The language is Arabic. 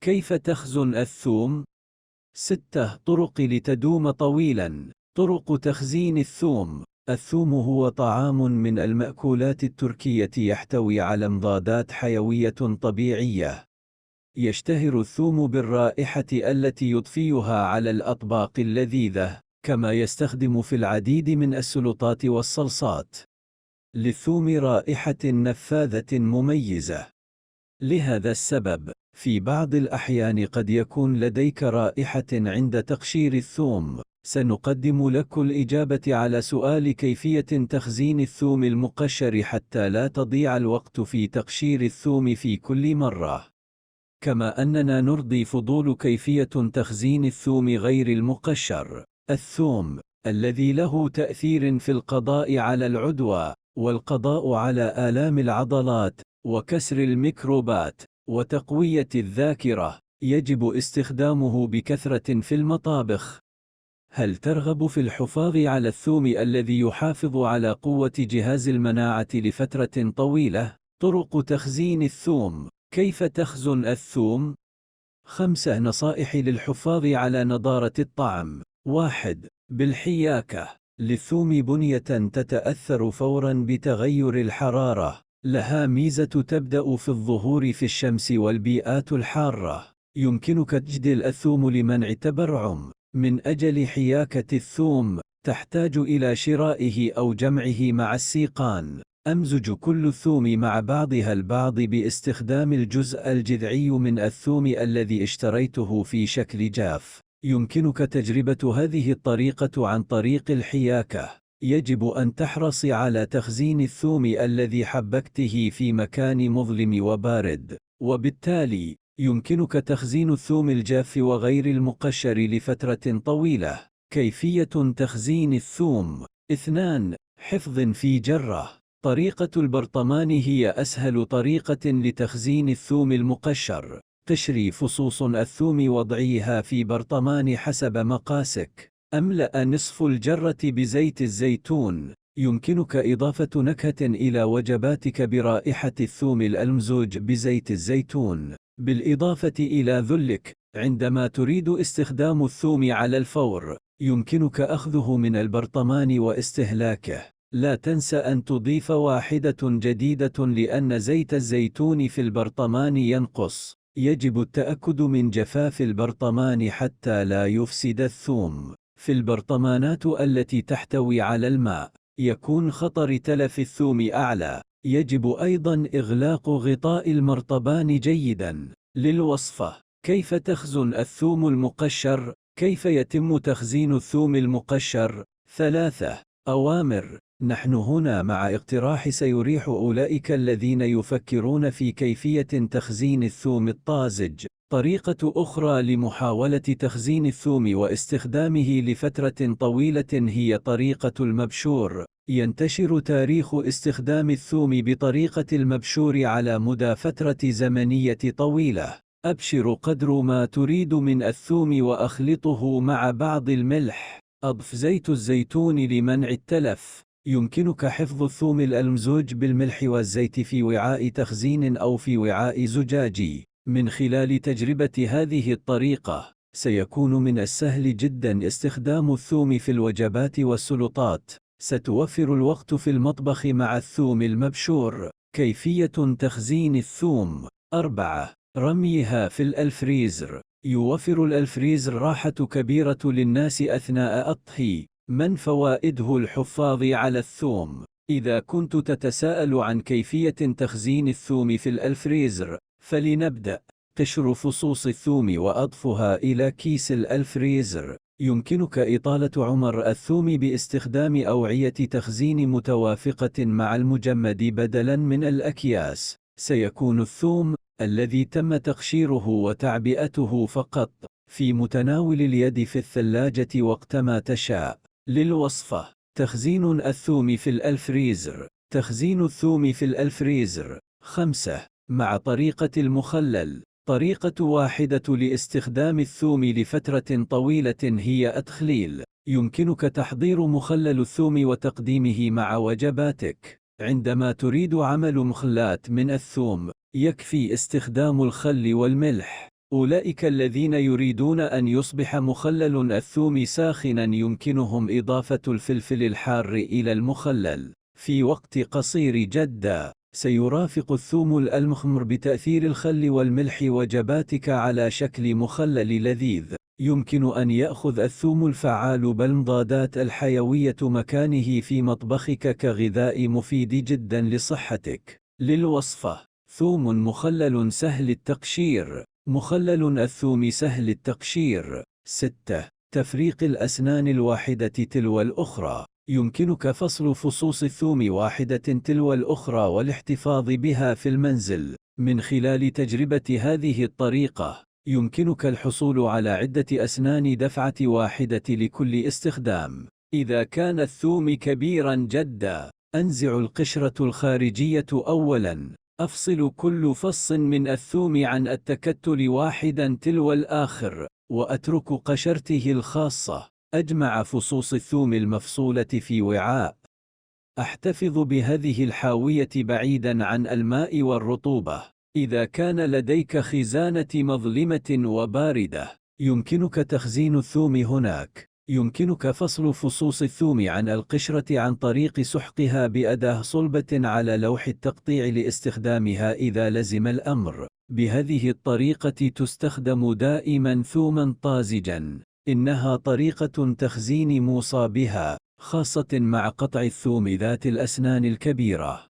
كيف تخزن الثوم؟ 6 طرق لتدوم طويلا. طرق تخزين الثوم. الثوم هو طعام من المأكولات التركية يحتوي على مضادات حيوية طبيعية. يشتهر الثوم بالرائحة التي يضفيها على الأطباق اللذيذة، كما يستخدم في العديد من السلطات والصلصات. للثوم رائحة نفاذة مميزة. لهذا السبب، في بعض الأحيان قد يكون لديك رائحة عند تقشير الثوم. سنقدم لك الإجابة على سؤال كيفية تخزين الثوم المقشر حتى لا تضيع الوقت في تقشير الثوم في كل مرة. كما أننا نرضي فضول كيفية تخزين الثوم غير المقشر. الثوم الذي له تأثير في القضاء على العدوى، والقضاء على آلام العضلات، وكسر الميكروبات، وتقوية الذاكرة، يجب استخدامه بكثرة في المطابخ. هل ترغب في الحفاظ على الثوم الذي يحافظ على قوة جهاز المناعة لفترة طويلة؟ طرق تخزين الثوم. كيف تخزن الثوم؟ 5 نصائح للحفاظ على نضارة الطعم. 1. بالحياكة. للثوم بنية تتأثر فورا بتغير الحرارة. لها ميزة تبدأ في الظهور في الشمس والبيئات الحارة. يمكنك تجديل الثوم لمنع التبرعم. من أجل حياكة الثوم، تحتاج إلى شرائه أو جمعه مع السيقان. أمزج كل الثوم مع بعضها البعض باستخدام الجزء الجذعي من الثوم الذي اشتريته في شكل جاف. يمكنك تجربة هذه الطريقة عن طريق الحياكة. يجب أن تحرص على تخزين الثوم الذي حبكته في مكان مظلم وبارد، وبالتالي يمكنك تخزين الثوم الجاف وغير المقشر لفترة طويلة. كيفية تخزين الثوم. 2. حفظ في جرة. طريقة البرطمان هي أسهل طريقة لتخزين الثوم المقشر. قشري فصوص الثوم وضعيها في برطمان حسب مقاسك. أملأ نصف الجرة بزيت الزيتون. يمكنك إضافة نكهة إلى وجباتك برائحة الثوم الممزوج بزيت الزيتون، بالإضافة إلى ذلك. عندما تريد استخدام الثوم على الفور، يمكنك أخذه من البرطمان واستهلاكه. لا تنسى أن تضيف واحدة جديدة لأن زيت الزيتون في البرطمان ينقص. يجب التأكد من جفاف البرطمان حتى لا يفسد الثوم. في البرطمانات التي تحتوي على الماء، يكون خطر تلف الثوم أعلى. يجب أيضا إغلاق غطاء المرطبان جيدا. للوصفة. كيف تخزن الثوم المقشر؟ كيف يتم تخزين الثوم المقشر؟ 3 أوامر. نحن هنا مع اقتراح سيريح أولئك الذين يفكرون في كيفية تخزين الثوم الطازج. طريقة أخرى لمحاولة تخزين الثوم واستخدامه لفترة طويلة هي طريقة المبشور. ينتشر تاريخ استخدام الثوم بطريقة المبشور على مدى فترة زمنية طويلة. أبشر قدر ما تريد من الثوم وأخلطه مع بعض الملح. أضف زيت الزيتون لمنع التلف. يمكنك حفظ الثوم الممزوج بالملح والزيت في وعاء تخزين أو في وعاء زجاجي. من خلال تجربة هذه الطريقة، سيكون من السهل جدا استخدام الثوم في الوجبات والسلطات. ستوفر الوقت في المطبخ مع الثوم المبشور. كيفية تخزين الثوم. 4 رميها في الفريزر. يوفر الفريزر راحة كبيرة للناس أثناء الطهي. من فوائده الحفاظ على الثوم؟ إذا كنت تتساءل عن كيفية تخزين الثوم في الفريزر، فلنبدأ. قشر فصوص الثوم وأضفها إلى كيس الفريزر. يمكنك إطالة عمر الثوم باستخدام أوعية تخزين متوافقة مع المجمد بدلاً من الأكياس. سيكون الثوم الذي تم تقشيره وتعبئته فقط في متناول اليد في الثلاجة وقتما تشاء. للوصفة. تخزين الثوم في الفريزر. تخزين الثوم في الفريزر. 5 مع طريقة المخلل. طريقة واحدة لاستخدام الثوم لفترة طويلة هي التخليل. يمكنك تحضير مخلل الثوم وتقديمه مع وجباتك. عندما تريد عمل مخلات من الثوم، يكفي استخدام الخل والملح. أولئك الذين يريدون أن يصبح مخلل الثوم ساخنا يمكنهم إضافة الفلفل الحار إلى المخلل في وقت قصير جدا. سيرافق الثوم المخمر بتأثير الخل والملح وجباتك على شكل مخلل لذيذ. يمكن أن يأخذ الثوم الفعال بالمضادات الحيوية مكانه في مطبخك كغذاء مفيد جدا لصحتك. للوصفة: ثوم مخلل سهل التقشير. مخلل الثوم سهل التقشير. 6. تفريق الأسنان الواحدة تلو الأخرى. يمكنك فصل فصوص الثوم واحدة تلو الأخرى والاحتفاظ بها في المنزل. من خلال تجربة هذه الطريقة، يمكنك الحصول على عدة أسنان دفعة واحدة لكل استخدام. إذا كان الثوم كبيرا جدا، أنزع القشرة الخارجية أولا. أفصل كل فص من الثوم عن التكتل واحدا تلو الآخر، وأترك قشرته الخاصة. أجمع فصوص الثوم المفصولة في وعاء. أحتفظ بهذه الحاوية بعيدا عن الماء والرطوبة. إذا كان لديك خزانة مظلمة وباردة، يمكنك تخزين الثوم هناك. يمكنك فصل فصوص الثوم عن القشرة عن طريق سحقها بأداة صلبة على لوح التقطيع لاستخدامها إذا لزم الأمر. بهذه الطريقة تستخدم دائما ثوما طازجا. إنها طريقة تخزين موصى بها، خاصة مع قطع الثوم ذات الأسنان الكبيرة.